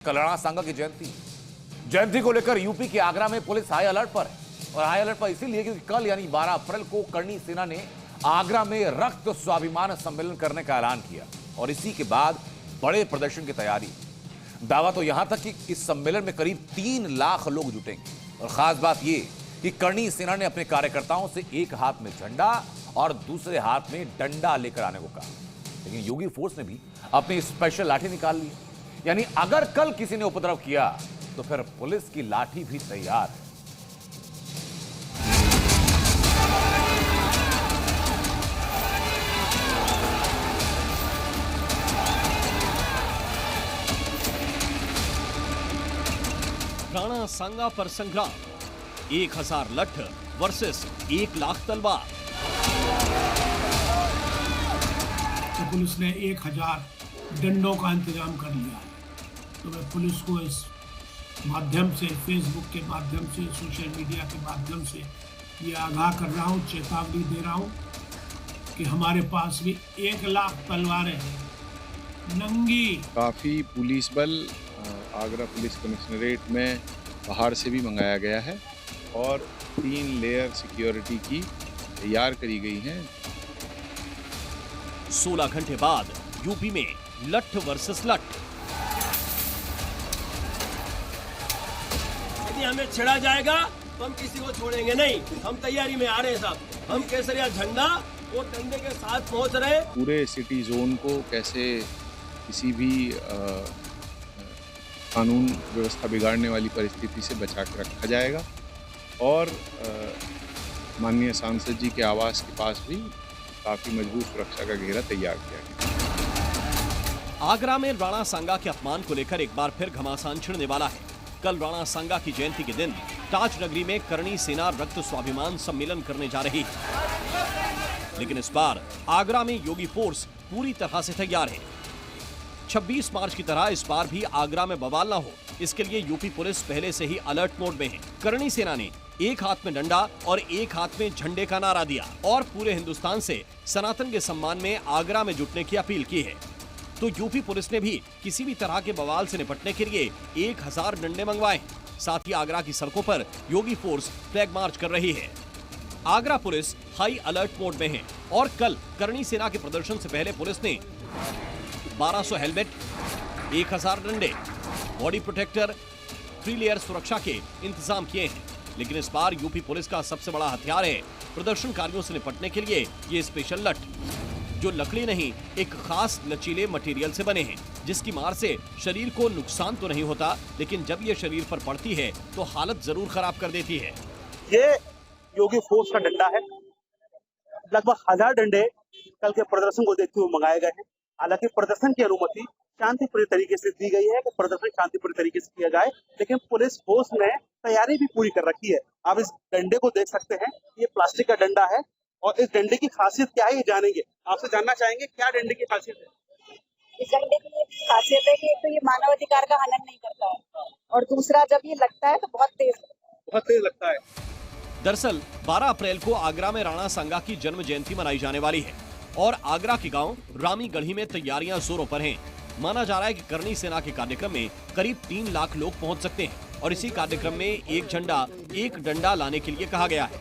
कल राणा सांगा की जयंती को लेकर यूपी के आगरा में पुलिस हाई अलर्ट पर है। और हाई अलर्ट पर इसीलिए क्योंकि कल यानी 12 अप्रैल को करणी सेना ने आगरा में रक्त स्वाभिमान सम्मेलन करने का ऐलान किया और इसी के बाद बड़े प्रदर्शन की तैयारी। दावा तो यहां तक कि इस सम्मेलन में करीब 3 लाख लोग जुटेंगे। और खास बात यह कि करणी सेना ने अपने कार्यकर्ताओं से एक हाथ में झंडा और दूसरे हाथ में डंडा लेकर आने को कहा। लेकिन योगी फोर्स ने भी अपनी स्पेशल लाठी निकाल ली। यानी अगर कल किसी ने उपद्रव किया तो फिर पुलिस की लाठी भी तैयार है। राणा सांगा पर संग्राम, 1000 लठ वर्सेस 1 लाख तलवार। तो पुलिस ने 1000 डंडों का इंतजाम कर लिया है। तो मैं पुलिस को इस माध्यम से, फेसबुक के माध्यम से, सोशल मीडिया के माध्यम से ये आगाह कर रहा हूँ, चेतावनी दे रहा हूँ कि हमारे पास भी 1 लाख तलवारें हैं, नंगी। काफ़ी पुलिस बल आगरा पुलिस कमिश्नरेट में बाहर से भी मंगाया गया है और 3 लेयर सिक्योरिटी की तैयार करी गई हैं। 16 घंटे बाद यूपी में लठ वर्सेस लठ। यदि हमें छेड़ा जाएगा तो हम किसी को छोड़ेंगे नहीं। हम तैयारी में आ रहे हैं साहब। हम केसरिया झंडा और डंडे के साथ पहुंच रहे हैं। पूरे सिटी जोन को कैसे किसी भी कानून व्यवस्था बिगाड़ने वाली परिस्थिति से बचा के रखा जाएगा। और माननीय सांसद जी के आवास के पास भी काफी मजबूत सुरक्षा का घेरा तैयार किया गया। आगरा में राणा सांगा के अपमान को लेकर एक बार फिर घमासान छिड़ने वाला है। कल राणा सांगा की जयंती के दिन ताज नगरी में करणी सेना रक्त स्वाभिमान सम्मेलन करने जा रही है। लेकिन इस बार आगरा में योगी फोर्स पूरी तरह से तैयार है। 26 मार्च की तरह इस बार भी आगरा में बवाल न हो, इसके लिए यूपी पुलिस पहले से ही अलर्ट मोड में है। करणी सेना ने एक हाथ में डंडा और एक हाथ में झंडे का नारा दिया और पूरे हिंदुस्तान से सनातन के सम्मान में आगरा में जुटने की अपील की है। तो यूपी पुलिस ने भी किसी भी तरह के बवाल से निपटने के लिए 1000 डंडे मंगवाए। साथ ही आगरा की सड़कों पर योगी फोर्स फ्लैग मार्च कर रही है। Agra police high alert mode में है और कल करणी सेना के प्रदर्शन से पहले पुलिस ने 1200 हेलमेट, 1000 डंडे, बॉडी प्रोटेक्टर, 3 लेयर सुरक्षा के इंतजाम किए हैं। लेकिन इस बार यूपी पुलिस का सबसे बड़ा हथियार है प्रदर्शनकारियों से निपटने के लिए ये स्पेशल लठ, जो लकड़ी नहीं एक खास लचीले मटेरियल से बने हैं, जिसकी मार से शरीर को नुकसान तो नहीं होता, लेकिन जब ये शरीर पर पड़ती है तो हालत जरूर खराब कर देती है। ये योगी फोर्स का डंडा है। लगभग 1000 डंडे कल के प्रदर्शन को देखते हुए मंगाए गए हैं। हालांकि प्रदर्शन की अनुमति शांतिपूर्ण तरीके से दी गई है कि प्रदर्शन शांतिपूर्ण तरीके से किया जाए, लेकिन पुलिस फोर्स ने तैयारी भी पूरी कर रखी है। आप इस डंडे को देख सकते हैं, ये प्लास्टिक का डंडा है और इस डंडे की खासियत क्या है ये जानेंगे। आपसे जानना चाहेंगे क्या डंडे की खासियत है? इस डंडे की ये खासियत है कि एक तो ये मानवाधिकार का हनन नहीं करता है और दूसरा जब ये लगता है तो बहुत तेज लगता है। दरअसल 12 अप्रैल को आगरा में राणा सांगा की जन्म जयंती मनाई जाने वाली है और आगरा के गांव रामीगढ़ी में तैयारियां जोरों पर हैं। माना जा रहा है कि करणी सेना के कार्यक्रम में करीब 3 लाख लोग पहुंच सकते हैं और इसी कार्यक्रम में एक झंडा एक डंडा लाने के लिए कहा गया है।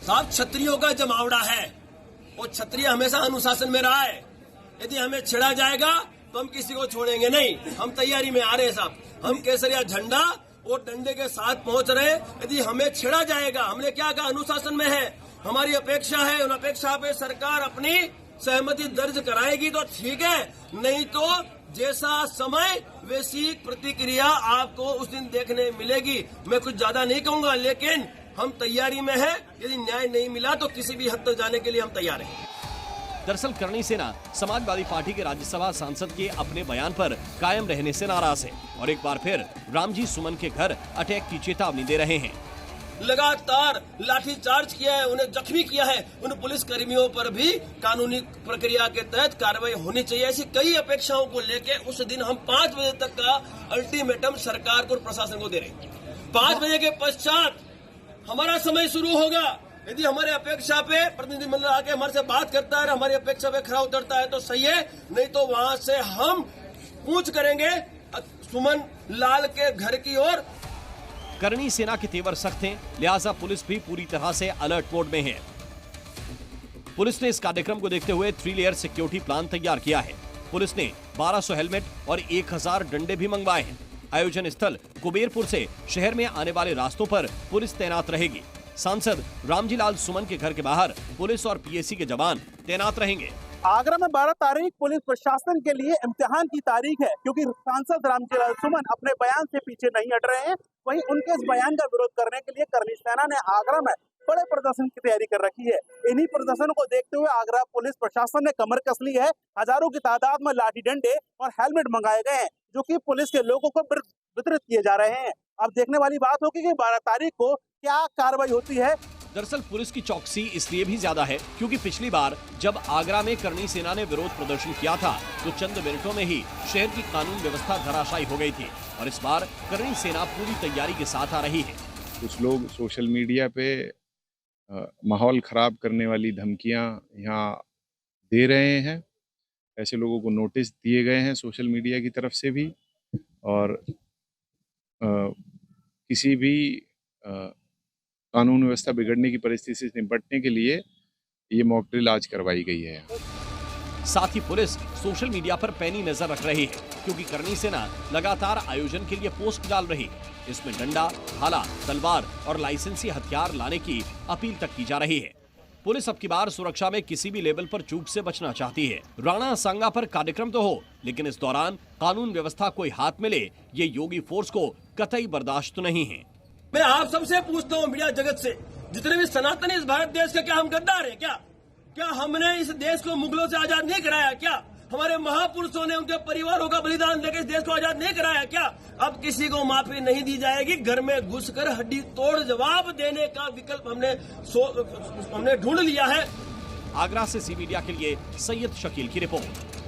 साहब क्षत्रियों का जमावड़ा है और क्षत्रिय हमेशा अनुशासन में रहा है। यदि हमें छेड़ा जाएगा तो हम किसी को छोड़ेंगे नहीं। हम तैयारी में आ रहे हैं साहब। हम केसरिया झंडा और डंडे के साथ पहुंच रहे हैं। यदि हमें छेड़ा जाएगा, हमने क्या कहा, अनुशासन में है, हमारी अपेक्षा है, उन अपेक्षा पे सरकार अपनी सहमति दर्ज कराएगी तो ठीक है, नहीं तो जैसा समय वैसी प्रतिक्रिया आपको उस दिन देखने मिलेगी। मैं कुछ ज्यादा नहीं कहूंगा, लेकिन हम तैयारी में हैं। यदि न्याय नहीं मिला तो किसी भी हद तक जाने के लिए हम तैयार हैं। दरअसल करणी सेना समाजवादी पार्टी के राज्यसभा सांसद के अपने बयान पर कायम रहने से नाराज है और एक बार फिर रामजी सुमन के घर अटैक की चेतावनी दे रहे हैं। लगातार लाठीचार्ज किया है, उन्हें जख्मी किया है। उन पुलिस कर्मियों पर भी कानूनी प्रक्रिया के तहत कार्रवाई होनी चाहिए। ऐसी कई अपेक्षाओं को लेके उस दिन हम 5 बजे तक का अल्टीमेटम सरकार को और प्रशासन को दे रहे हैं। 5 बजे के पश्चात हमारा समय शुरू होगा। यदि हमारे अपेक्षा पे प्रतिनिधिमंडल आके हमारे से बात करता है, हमारी अपेक्षा पे खरा उतरता है तो सही है, नहीं तो वहां से हम कूच करेंगे, सुमन लाल के घर की ओर। करणी सेना के तेवर सख्त हैं, लिहाजा पुलिस भी पूरी तरह से अलर्ट मोड में है। पुलिस ने इस कार्यक्रम को देखते हुए 3 लेयर सिक्योरिटी प्लान तैयार किया है। पुलिस ने 1200 हेलमेट और 1000 डंडे भी मंगवाए हैं। आयोजन स्थल कुबेरपुर से शहर में आने वाले रास्तों पर पुलिस तैनात रहेगी। सांसद रामजी लाल सुमन के घर के बाहर पुलिस और पीएसी के जवान तैनात रहेंगे। आगरा में 12 तारीख पुलिस प्रशासन के लिए इम्तिहान की तारीख है, क्योंकि सांसद रामजी लाल सुमन अपने बयान से पीछे नहीं हट रहे हैं। वहीं उनके इस बयान का विरोध करने के लिए करणी सेना ने आगरा में बड़े प्रदर्शन की तैयारी कर रखी है। इन्हीं प्रदर्शन को देखते हुए आगरा पुलिस प्रशासन ने कमर कस ली है। हजारों की तादाद में लाठी डंडे और हेलमेट मंगाए गए हैं, जो कि पुलिस के लोगों को वितरित किए जा रहे हैं। अब देखने वाली बात होगी कि 12 तारीख को क्या कार्रवाई होती है। दरअसल पुलिस की चौकसी इसलिए भी ज्यादा है क्योंकि पिछली बार जब आगरा में करणी सेना ने विरोध प्रदर्शन किया था तो चंद मिनटों में ही शहर की कानून व्यवस्था धराशायी हो गई थी, और इस बार करणी सेना पूरी तैयारी के साथ आ रही है। कुछ लोग सोशल मीडिया पे माहौल खराब करने वाली धमकियां यहाँ दे रहे हैं। ऐसे लोगों को नोटिस दिए गए हैं सोशल मीडिया की तरफ से भी, और किसी भी कानून व्यवस्था बिगड़ने की परिस्थिति से निपटने के लिए ये मॉक ड्रिल आज करवाई गई है। साथ ही पुलिस सोशल मीडिया पर पैनी नजर रख रही है, क्योंकि करणी सेना लगातार आयोजन के लिए पोस्ट डाल रही है। इसमें डंडा, भाला, तलवार और लाइसेंसी हथियार लाने की अपील तक की जा रही है। पुलिस अब की बार सुरक्षा में किसी भी लेवल पर चूक से बचना चाहती है। राणा सांगा पर कार्यक्रम तो हो, लेकिन इस दौरान कानून व्यवस्था कोई हाथ में ले, ये योगी फोर्स को कतई बर्दाश्त नहीं है। मैं आप सबसे पूछता हूँ, मीडिया जगत से, जितने भी सनातनी इस भारत देश के, क्या हम गद्दार हैं? क्या हमने इस देश को मुगलों से आजाद नहीं कराया? क्या हमारे महापुरुषों ने उनके परिवारों का बलिदान देकर इस देश को आजाद नहीं कराया? क्या अब किसी को माफी नहीं दी जाएगी? घर में घुसकर हड्डी तोड़ जवाब देने का विकल्प हमने ढूंढ लिया है। आगरा से सी मीडिया के लिए सैयद शकील की रिपोर्ट।